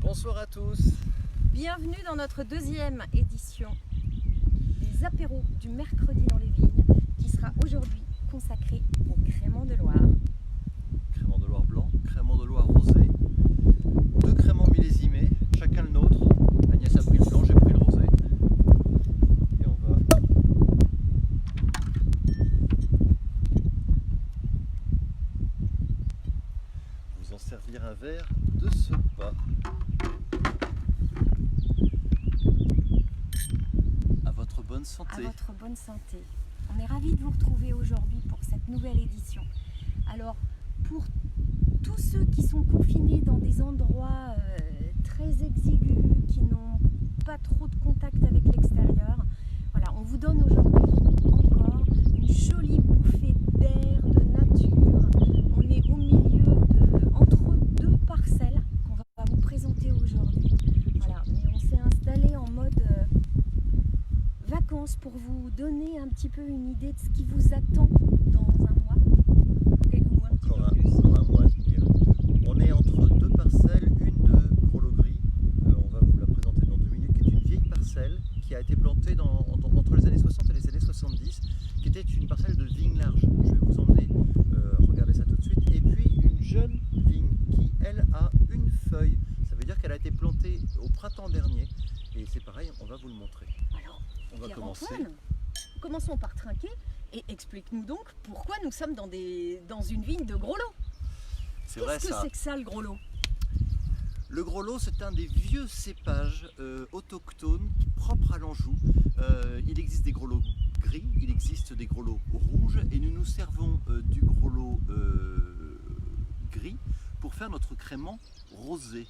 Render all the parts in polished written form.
Bonsoir à tous. Bienvenue dans notre deuxième édition des apéros du mercredi dans les vignes qui sera aujourd'hui consacrée au crément de Loire. Crément de Loire blanc, crément de Loire rosé. Deux créments millésimés, chacun le nôtre. Agnès a pris le blanc, j'ai pris le rosé. Et on va vous en servir un verre de ce pas. À votre bonne santé. À votre bonne santé. On est ravis de vous retrouver aujourd'hui pour cette nouvelle édition. Alors, pour tous ceux qui sont confinés dans des endroits très exigus, qui n'ont pas trop de contact avec l'extérieur, voilà, on vous donne aujourd'hui encore une jolie bouffée d'air, de nature. On est au milieu entre deux parcelles qu'on va vous présenter aujourd'hui. Voilà, mais on s'est installé en mode vacances pour vous donner un petit peu une idée de ce qui vous attend dans un mois. Encore un mois à venir. On est entre deux parcelles, une de Gros-Lot Gris, on va vous la présenter dans 2 minutes, qui est une vieille parcelle qui a été plantée entre les années 60 et les années 70, qui était une parcelle de vigne large. Je vais vous emmener regarder ça tout de suite. Et puis une jeune vigne qui, elle, a une feuille. Ça veut dire qu'elle a été plantée au printemps dernier. Et c'est pareil, on va vous le montrer. Alors, On va commencer. Pierre-Antoine, commençons par trinquer et explique-nous donc pourquoi nous sommes dans une vigne de Gros-Lot. C'est vrai Qu'est-ce que ça. c'est que ça, le Gros-Lot? Le Gros-Lot, c'est un des vieux cépages autochtones propres à l'Anjou. Il existe des Gros-Lots gris, il existe des Gros-Lots rouges, et nous nous servons du Gros-Lot gris pour faire notre crément rosé.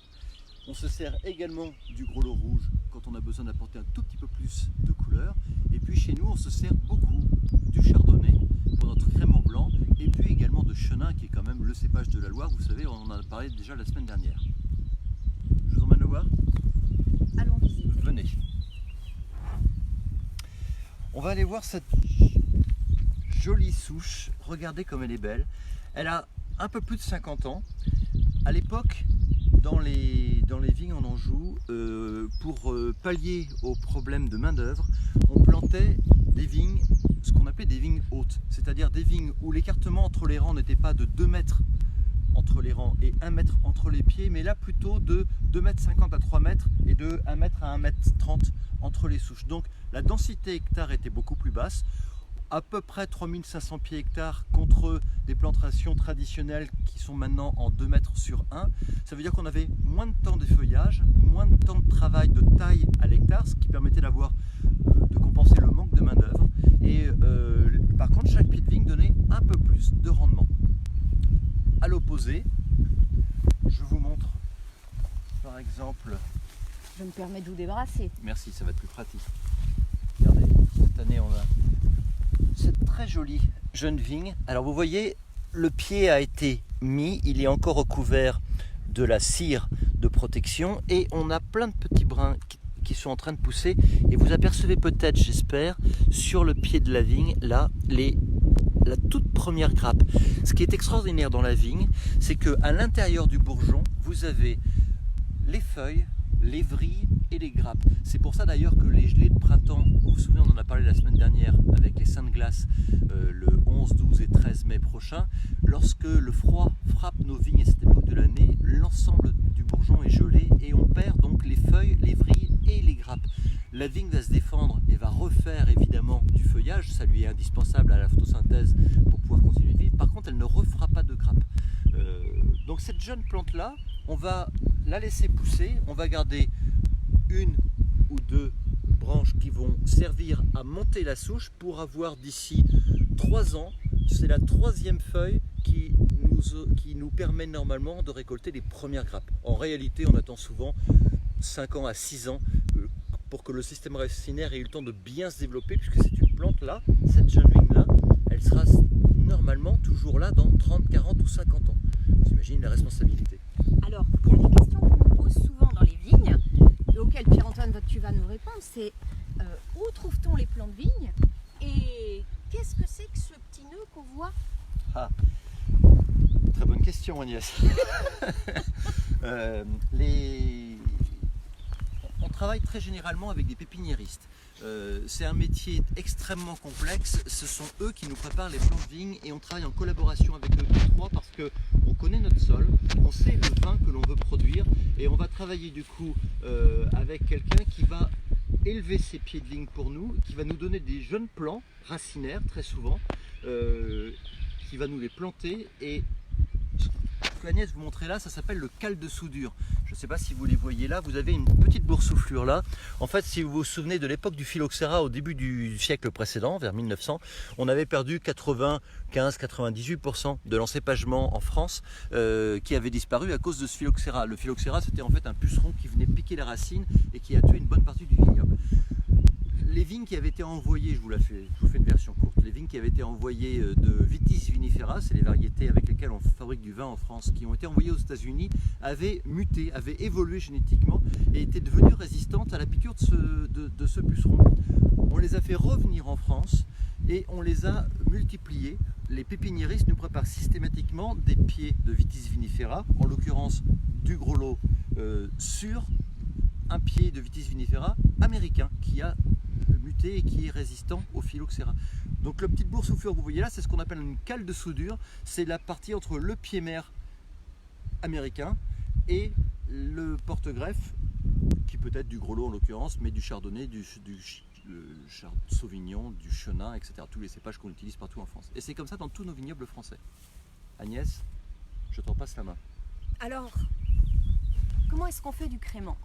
On se sert également du Gros-Lot rouge quand on a besoin d'apporter un tout petit peu plus de couleur. Et puis chez nous, on se sert beaucoup du chardonnay pour notre crément blanc, et puis également de chenin, qui est quand même le cépage de la Loire. Vous savez, on en a parlé déjà la semaine dernière. Je vous emmène le voir? Allons visiter. Venez. On va aller voir cette jolie souche. Regardez comme elle est belle. Elle a un peu plus de 50 ans. À l'époque, dans les vignes en Anjou, pour pallier aux problèmes de main d'œuvre, on plantait des vignes, ce qu'on appelait des vignes hautes, c'est-à-dire des vignes où l'écartement entre les rangs n'était pas de 2 mètres entre les rangs et 1 mètre entre les pieds, mais là plutôt de 2,50 m à 3 mètres et de 1 mètre à 1,30 m entre les souches. Donc la densité hectare était beaucoup plus basse, à peu près 3500 pieds hectares contre des plantations traditionnelles qui sont maintenant en 2 mètres sur 1. Ça veut dire qu'on avait moins de temps d'effeuillage, moins de temps de travail de taille à l'hectare, ce qui permettait de compenser le manque de main d'œuvre. Et par contre, chaque pied de vigne donnait un peu plus de rendement. À l'opposé, je vous montre par exemple. Je me permets de vous débarrasser. Merci, ça va être plus pratique. Regardez, cette année on a cette très jolie jeune vigne. Alors vous voyez, le pied a été mis, il est encore recouvert de la cire de protection et on a plein de petits brins qui sont en train de pousser. Et vous apercevez peut-être, j'espère, sur le pied de la vigne, là, la toute première grappe. Ce qui est extraordinaire dans la vigne, c'est qu'à l'intérieur du bourgeon, vous avez les feuilles, les vrilles et les grappes. C'est pour ça d'ailleurs que les gelées de printemps, vous vous souvenez, on en a parlé la semaine dernière avec les saintes glaces le 11, 12 et 13 mai prochain, lorsque le froid frappe nos vignes à cette époque de l'année, l'ensemble du bourgeon est gelé et on perd donc les feuilles, les vrilles et les grappes. La vigne va se défendre et va refaire évidemment du feuillage, ça lui est indispensable à la photosynthèse pour pouvoir continuer de vivre. Par contre, elle ne refera pas de grappes. Donc cette jeune plante là, on va la laisser pousser, on va garder 1 ou 2 branches qui vont servir à monter la souche pour avoir d'ici 3 ans, c'est la 3e feuille qui nous permet normalement de récolter les premières grappes. En réalité, on attend souvent 5 ans à 6 ans pour que le système racinaire ait eu le temps de bien se développer, puisque c'est une plante là, cette jeune vigne là, elle sera normalement toujours là dans 30, 40 ou 50 ans. Vous imaginez la responsabilité. Alors, il y a des questions qu'on nous pose souvent dans les vignes, et auxquelles Pierre-Antoine, tu vas nous répondre, c'est où trouve-t-on les plants de vigne et qu'est-ce que c'est que ce petit nœud qu'on voit? Très bonne question, Agnès. travaille très généralement avec des pépiniéristes. C'est un métier extrêmement complexe. Ce sont eux qui nous préparent les plants de vigne et on travaille en collaboration avec eux tous trois parce qu'on connaît notre sol, on sait le vin que l'on veut produire et on va travailler du coup avec quelqu'un qui va élever ses pieds de vigne pour nous, qui va nous donner des jeunes plants racinaires très souvent, qui va nous les planter et ce que Agnès vous montrait là, ça s'appelle le cale de soudure. Je ne sais pas si vous les voyez là, vous avez une petite boursouflure là. En fait, si vous vous souvenez de l'époque du phylloxéra au début du siècle précédent, vers 1900, on avait perdu 95-98% de l'encépagement en France qui avait disparu à cause de ce phylloxéra. Le phylloxéra, c'était en fait un puceron qui venait piquer les racines et qui a tué une bonne partie du vignoble. Les vignes qui avaient été envoyées, je vous fais une version courte, les vignes qui avaient été envoyées de Vitis vinifera, c'est les variétés avec lesquelles on fabrique du vin en France, qui ont été envoyées aux États-Unis, avaient muté, avaient évolué génétiquement et étaient devenues résistantes à la piqûre de ce puceron. On les a fait revenir en France et on les a multipliés. Les pépiniéristes nous préparent systématiquement des pieds de Vitis vinifera, en l'occurrence du gros lot sur un pied de Vitis vinifera américain qui a muté et qui est résistant au phylloxéra. Donc la petite boursouflure que vous voyez là, c'est ce qu'on appelle une cale de soudure. C'est la partie entre le pied mère américain et le porte-greffe, qui peut être du gros lot en l'occurrence, mais du chardonnay, du sauvignon, du chenin, etc. Tous les cépages qu'on utilise partout en France. Et c'est comme ça dans tous nos vignobles français. Agnès, je t'en passe la main. Alors, comment est-ce qu'on fait du crément ?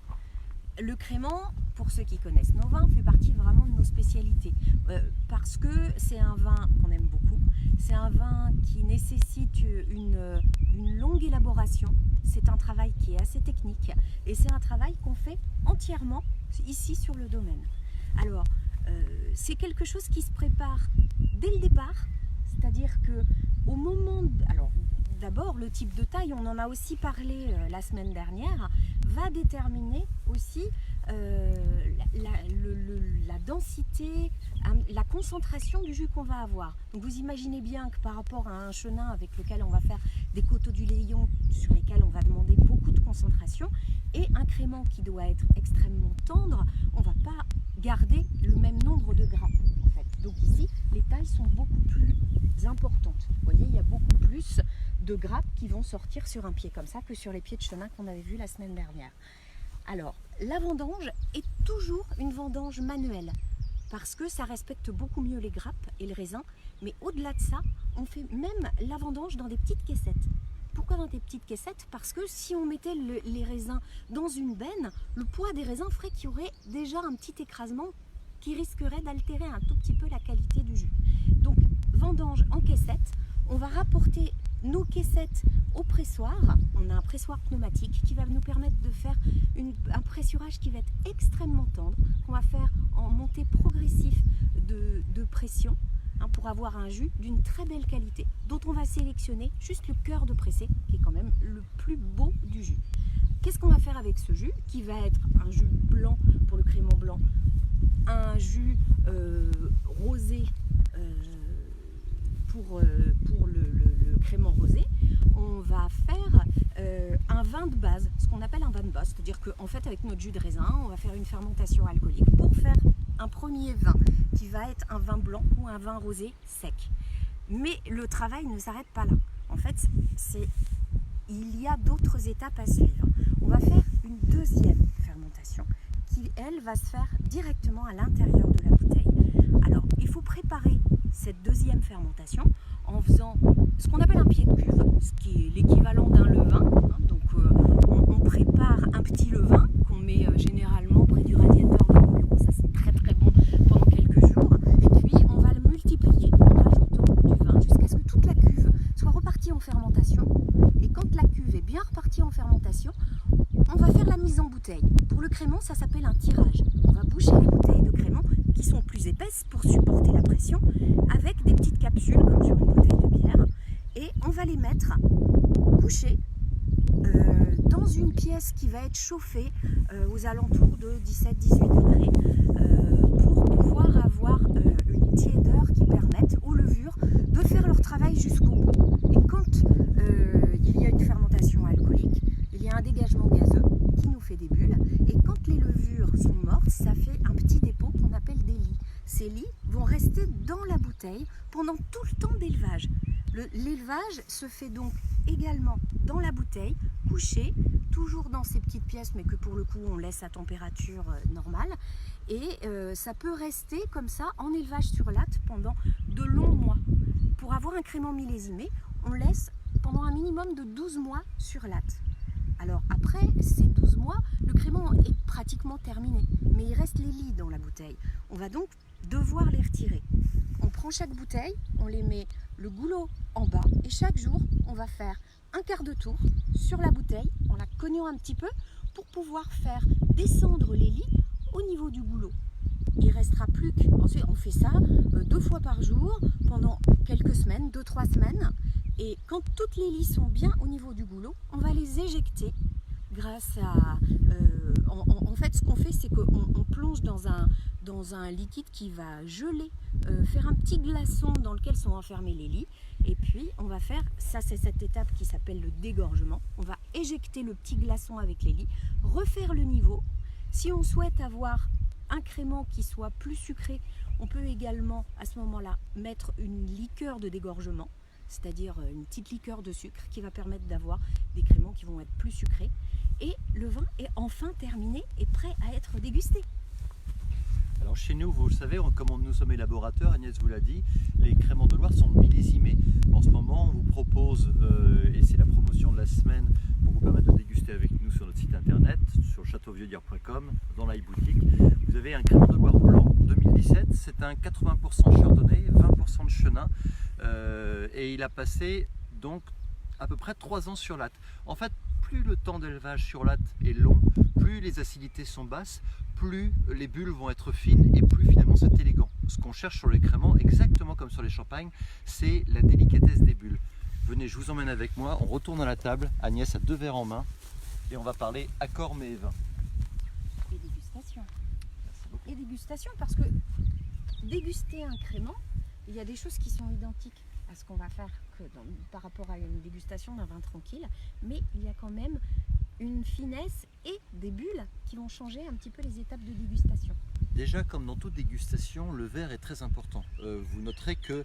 Le crément, pour ceux qui connaissent nos vins, fait partie vraiment de nos spécialités parce que c'est un vin qu'on aime beaucoup. C'est un vin qui nécessite une longue élaboration. C'est un travail qui est assez technique et c'est un travail qu'on fait entièrement ici sur le domaine. Alors, c'est quelque chose qui se prépare dès le départ, c'est-à-dire que au moment alors d'abord le type de taille, on en a aussi parlé la semaine dernière, va déterminer aussi la densité, la concentration du jus qu'on va avoir. Donc vous imaginez bien que par rapport à un chenin avec lequel on va faire des coteaux du Léon sur lesquels on va demander beaucoup de concentration et un crément qui doit être extrêmement tendre, on ne va pas garder le même nombre de gras en fait. Donc ici, les tailles sont beaucoup plus importantes. Vous voyez, il y a beaucoup plus de grappes qui vont sortir sur un pied comme ça que sur les pieds de chenin qu'on avait vus la semaine dernière. Alors, la vendange est toujours une vendange manuelle parce que ça respecte beaucoup mieux les grappes et le raisin, mais au-delà de ça, on fait même la vendange dans des petites caissettes. Pourquoi dans des petites caissettes ? Parce que si on mettait les raisins dans une benne, le poids des raisins ferait qu'il y aurait déjà un petit écrasement qui risquerait d'altérer un tout petit peu la qualité du jus. Donc, vendange en caissette, on va rapporter nos caissettes au pressoir. On a un pressoir pneumatique qui va nous permettre de faire un pressurage qui va être extrêmement tendre, qu'on va faire en montée progressive de pression pour avoir un jus d'une très belle qualité, dont on va sélectionner juste le cœur de pressé, qui est quand même le plus beau du jus. Qu'est-ce qu'on va faire avec ce jus, qui va être un jus blanc pour le crément blanc, un jus rosé pour le crément rosé? On va faire un vin de base, ce qu'on appelle un vin de base, c'est-à-dire qu'en fait avec notre jus de raisin, on va faire une fermentation alcoolique pour faire un premier vin qui va être un vin blanc ou un vin rosé sec. Mais le travail ne s'arrête pas là. En fait, il y a d'autres étapes à suivre. On va faire une deuxième fermentation qui, elle, va se faire directement à l'intérieur de la bouteille. Alors, il faut préparer cette deuxième fermentation en faisant ce qu'on appelle un pied de cuve, ce qui est l'équivalent d'un levain. Donc, on prépare un petit levain qu'on met généralement près du radiateur de mon bureau. Ça, c'est très très bon pendant quelques jours. Et puis, on va le multiplier en rajoutant du vin jusqu'à ce que toute la cuve soit repartie en fermentation. Et quand la cuve est bien repartie en fermentation, on va faire la mise en bouteille. Pour le crément, ça s'appelle un tirage. On va boucher les bouteilles de crément qui sont plus épaisses pour supporter la pression avec des petites capsules comme sur une bouteille de bière. Et on va les mettre couchées dans une pièce qui va être chauffée aux alentours de 17-18 degrés pour pouvoir avoir une tiédeur qui permette aux levures de faire leur travail jusqu'au bout. Et quand il y a une fermentation alcoolique, il y a un dégagement gazeux qui nous fait des bulles. Et quand les levures sont ces lits vont rester dans la bouteille pendant tout le temps d'élevage. L'élevage se fait donc également dans la bouteille, couché, toujours dans ces petites pièces, mais que pour le coup on laisse à température normale. Et ça peut rester comme ça en élevage sur latte pendant de longs mois. Pour avoir un crément millésimé, on laisse pendant un minimum de 12 mois sur latte. Alors après ces 12 mois, le crément est pratiquement terminé, mais il reste les lits dans la bouteille. On va donc devoir les retirer. On prend chaque bouteille, on les met le goulot en bas et chaque jour, on va faire un quart de tour sur la bouteille en la cognant un petit peu pour pouvoir faire descendre les lits au niveau du goulot. Il restera plus que... Ensuite, on fait ça 2 fois par jour pendant quelques semaines, 2-3 semaines. Et quand toutes les lits sont bien au niveau du goulot, on va les éjecter grâce à... en fait, ce qu'on fait, c'est qu'on plonge dans un liquide qui va geler, faire un petit glaçon dans lequel sont enfermés les lits. Et puis, on va faire, ça c'est cette étape qui s'appelle le dégorgement. On va éjecter le petit glaçon avec les lits, refaire le niveau. Si on souhaite avoir un crément qui soit plus sucré, on peut également à ce moment-là mettre une liqueur de dégorgement, c'est-à-dire une petite liqueur de sucre qui va permettre d'avoir des créments qui vont être plus sucrés. Et le vin est enfin terminé et prêt à être dégusté. Alors chez nous, vous le savez, comme nous sommes élaborateurs, Agnès vous l'a dit, les créments de Loire sont millésimés. En ce moment, on vous propose, et c'est la promotion de la semaine, pour vous permettre de déguster avec nous sur notre site internet, sur châteauvieuxdire.com, dans l'iBoutique. Vous avez un crément de Loire blanc 2017, c'est un 80% chardonnay, 20% de chenin, et il a passé donc à peu près 3 ans sur latte. En fait, plus le temps d'élevage sur latte est long, plus les acidités sont basses, plus les bulles vont être fines et plus finalement c'est élégant. Ce qu'on cherche sur les créments, exactement comme sur les champagnes, c'est la délicatesse des bulles. Venez, je vous emmène avec moi, on retourne à la table, Agnès a 2 verres en main et on va parler accord mets et vin. Et dégustation. Et dégustation parce que déguster un crément, il y a des choses qui sont identiques à ce qu'on va faire par rapport à une dégustation d'un vin tranquille, mais il y a quand même une finesse et des bulles qui vont changer un petit peu les étapes de dégustation. Déjà, comme dans toute dégustation, le verre est très important. Vous noterez que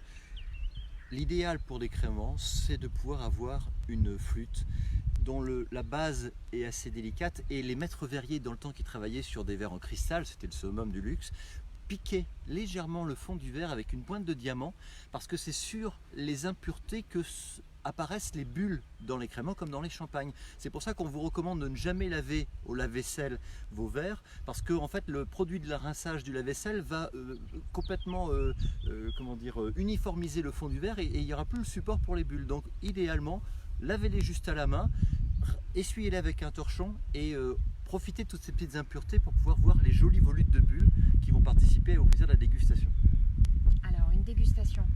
l'idéal pour des créments, c'est de pouvoir avoir une flûte dont la base est assez délicate, et les maîtres verriers dans le temps qui travaillaient sur des verres en cristal, c'était le summum du luxe, piquer légèrement le fond du verre avec une pointe de diamant parce que c'est sur les impuretés que apparaissent les bulles dans les créments comme dans les champagnes. C'est pour ça qu'on vous recommande de ne jamais laver au lave-vaisselle vos verres parce que en fait le produit de la rinçage du lave-vaisselle va complètement uniformiser le fond du verre et il n'y aura plus le support pour les bulles. Donc idéalement, lavez-les juste à la main, essuyez-les avec un torchon et profitez de toutes ces petites impuretés pour pouvoir voir les jolies volutes de bulles qui vont participer au plaisir de la dégustation. Alors une dégustation,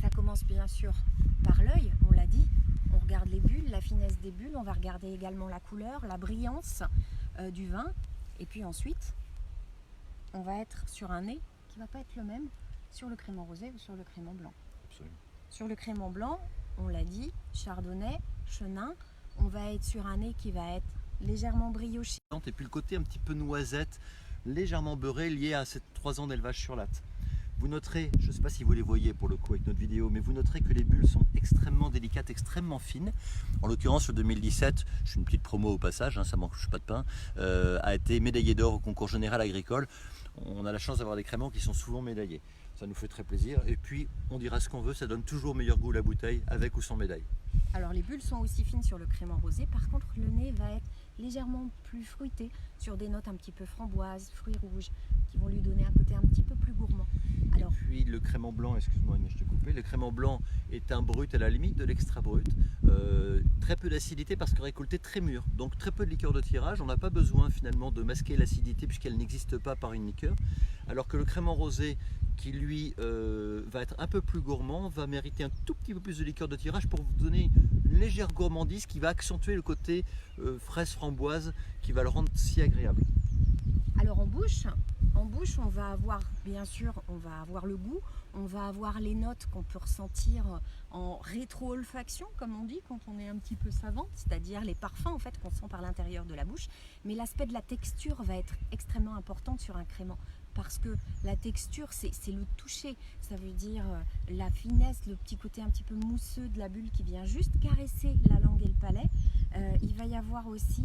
ça commence bien sûr par l'œil, on l'a dit, on regarde les bulles, la finesse des bulles, on va regarder également la couleur, la brillance du vin, et puis ensuite on va être sur un nez qui ne va pas être le même sur le crément rosé ou sur le crément blanc. Absolument. Sur le crément blanc, on l'a dit, chardonnay, chenin, on va être sur un nez qui va être légèrement brioché. Et puis le côté un petit peu noisette, légèrement beurré, lié à ces 3 ans d'élevage sur latte. Vous noterez, je ne sais pas si vous les voyez pour le coup avec notre vidéo, mais vous noterez que les bulles sont extrêmement délicates, extrêmement fines. En l'occurrence, sur 2017, je fais une petite promo au passage, ça mange pas de pain, a été médaillé d'or au concours général agricole. On a la chance d'avoir des créments qui sont souvent médaillés. Ça nous fait très plaisir. Et puis, on dira ce qu'on veut, ça donne toujours meilleur goût la bouteille, avec ou sans médaille. Alors les bulles sont aussi fines sur le crément rosé, par contre le nez va être légèrement plus fruité sur des notes un petit peu framboises, fruits rouges, qui vont lui donner un côté un petit peu plus gourmand. Alors, et puis le crément blanc, excuse-moi Agnès, je t'ai coupé, le crément blanc est un brut à la limite de l'extra brut, très peu d'acidité parce que récolté très mûr, donc très peu de liqueur de tirage, on n'a pas besoin finalement de masquer l'acidité puisqu'elle n'existe pas par une liqueur, alors que le crément rosé qui lui va être un peu plus gourmand, va mériter un tout petit peu plus de liqueur de tirage pour vous donner une légère gourmandise qui va accentuer le côté fraise framboise qui va le rendre si agréable. Alors en bouche, on va avoir, bien sûr, on va avoir le goût, on va avoir les notes qu'on peut ressentir en rétro-olfaction, comme on dit, quand on est un petit peu savant, c'est-à-dire les parfums en fait qu'on sent par l'intérieur de la bouche. Mais l'aspect de la texture va être extrêmement important sur un crément. parce que la texture, c'est le toucher. Ça veut dire la finesse, le petit côté un petit peu mousseux de la bulle qui vient juste caresser la langue et le palais. Il va y avoir aussi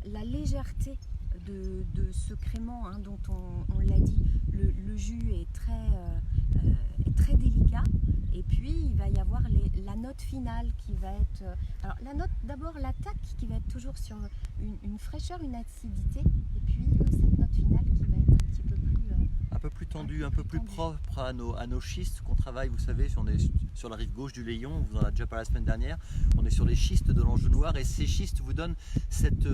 la légèreté de ce crément, hein, dont on l'a dit, le jus est très délicat. Et puis il va y avoir la note finale qui va être... alors la note, d'abord l'attaque qui va être toujours sur une fraîcheur, une acidité, et puis cette note finale qui va être un petit peu plus... un peu plus tendu, un peu plus propre à nos schistes qu'on travaille, vous savez, on est sur la rive gauche du Layon, on vous en a déjà parlé la semaine dernière, on est sur les schistes de l'Anjou Noir, et ces schistes vous donnent cette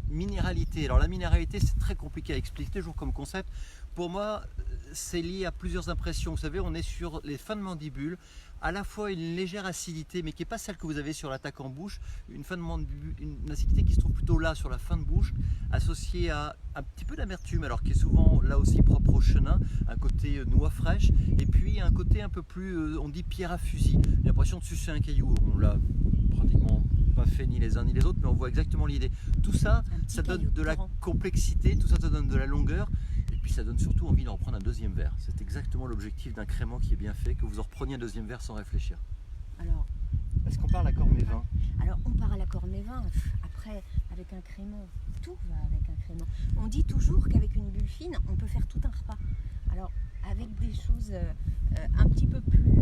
minéralité. Alors la minéralité, c'est très compliqué à expliquer, toujours comme concept. Pour moi, c'est lié à plusieurs impressions. Vous savez, on est sur les fins de mandibule, à la fois une légère acidité, mais qui n'est pas celle que vous avez sur l'attaque en bouche, une fin de mandibule, une acidité qui se trouve plutôt là, sur la fin de bouche, associée à un petit peu d'amertume, alors qui est souvent là aussi propre au chenin, un côté noix fraîche, et puis un côté un peu plus, on dit pierre à fusil, l'impression de sucer un caillou. On l'a pratiquement pas fait ni les uns ni les autres, mais on voit exactement l'idée. Tout ça, ça donne de la complexité, tout ça, ça donne de la longueur. Et puis ça donne surtout envie d'en prendre un deuxième verre. C'est exactement l'objectif d'un crément qui est bien fait, que vous en repreniez un deuxième verre sans réfléchir. Alors, est-ce qu'on parle à l'accord Mévin? Alors on part à l'accord Mévin. Après, avec un crément, tout va avec un crément. On dit toujours qu'avec une bulle fine, on peut faire tout un repas. Alors avec des choses un petit peu plus...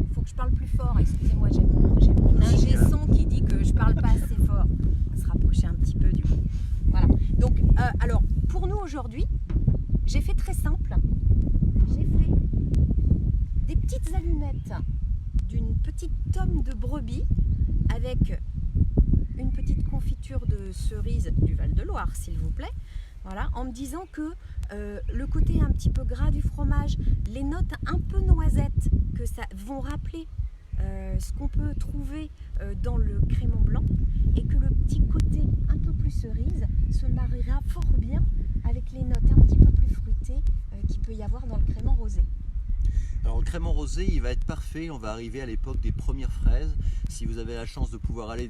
il faut que je parle plus fort. Excusez-moi, j'ai mon ingé son qui dit que je parle pas assez fort. On va se rapprocher un petit peu du coup. Voilà. Donc, alors, pour nous aujourd'hui, j'ai fait très simple. J'ai fait des petites allumettes d'une petite tome de brebis avec une petite confiture de cerise du Val-de-Loire, s'il vous plaît. Voilà, en me disant que le côté un petit peu gras du fromage, les notes un peu noisettes que ça vont rappeler ce qu'on peut trouver dans le crément blanc, et que le petit côté un peu plus cerise se mariera fort bien avec les notes un petit peu plus fruitées qu'il peut y avoir dans le crément rosé. Alors le crément rosé, il va être parfait, on va arriver à l'époque des premières fraises. Si vous avez la chance de pouvoir aller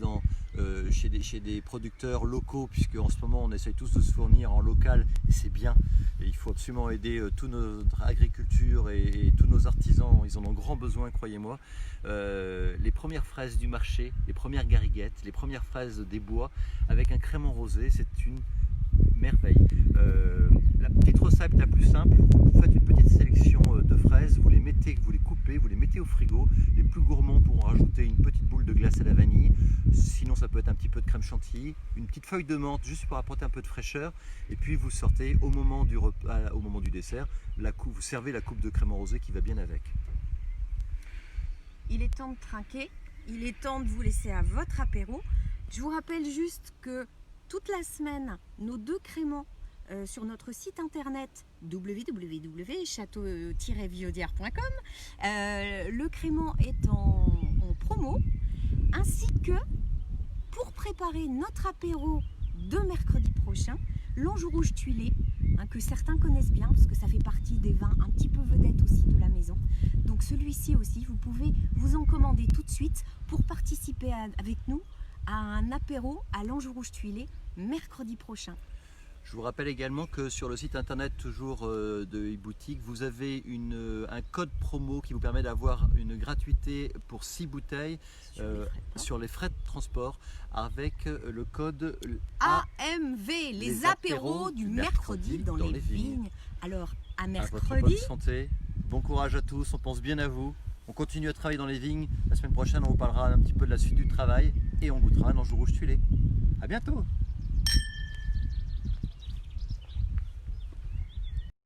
chez des producteurs locaux, puisque en ce moment on essaye tous de se fournir en local, et c'est bien, et il faut absolument aider toute notre agriculture et tous nos artisans, ils en ont grand besoin, croyez-moi. Les premières fraises du marché, les premières gariguettes, les premières fraises des bois, avec un crément rosé, c'est une merveille. La petite recette la plus simple, vous faites une petite sélection de fraises, vous les coupez, vous les mettez au frigo. Les plus gourmands pourront rajouter une petite boule de glace à la vanille, sinon ça peut être un petit peu de crème chantilly, une petite feuille de menthe juste pour apporter un peu de fraîcheur, et puis vous sortez au moment du repas, au moment du dessert, vous servez la coupe de crément rosé qui va bien avec. Il est temps de trinquer, il est temps de vous laisser à votre apéro. Je vous rappelle juste que toute la semaine, nos deux créments sur notre site internet www.chateau-viaudière.com, le crément est en promo, ainsi que pour préparer notre apéro de mercredi prochain, l'Anjou rouge tuilé, hein, que certains connaissent bien parce que ça fait partie des vins un petit peu vedettes aussi de la maison. Donc celui-ci aussi, vous pouvez vous en commander tout de suite pour participer avec nous à un apéro à l'Anjou rouge tuilé mercredi prochain. Je vous rappelle également que sur le site internet toujours de e-boutique, vous avez un code promo qui vous permet d'avoir une gratuité pour 6 bouteilles sur les frais de transport avec le code AMV, les apéros du mercredi dans les vignes. Alors à mercredi. À votre bonne santé, bon courage à tous, on pense bien à vous. On continue à travailler dans les vignes. La semaine prochaine, on vous parlera un petit peu de la suite du travail et on goûtera un Anjou rouge tuilé. À bientôt!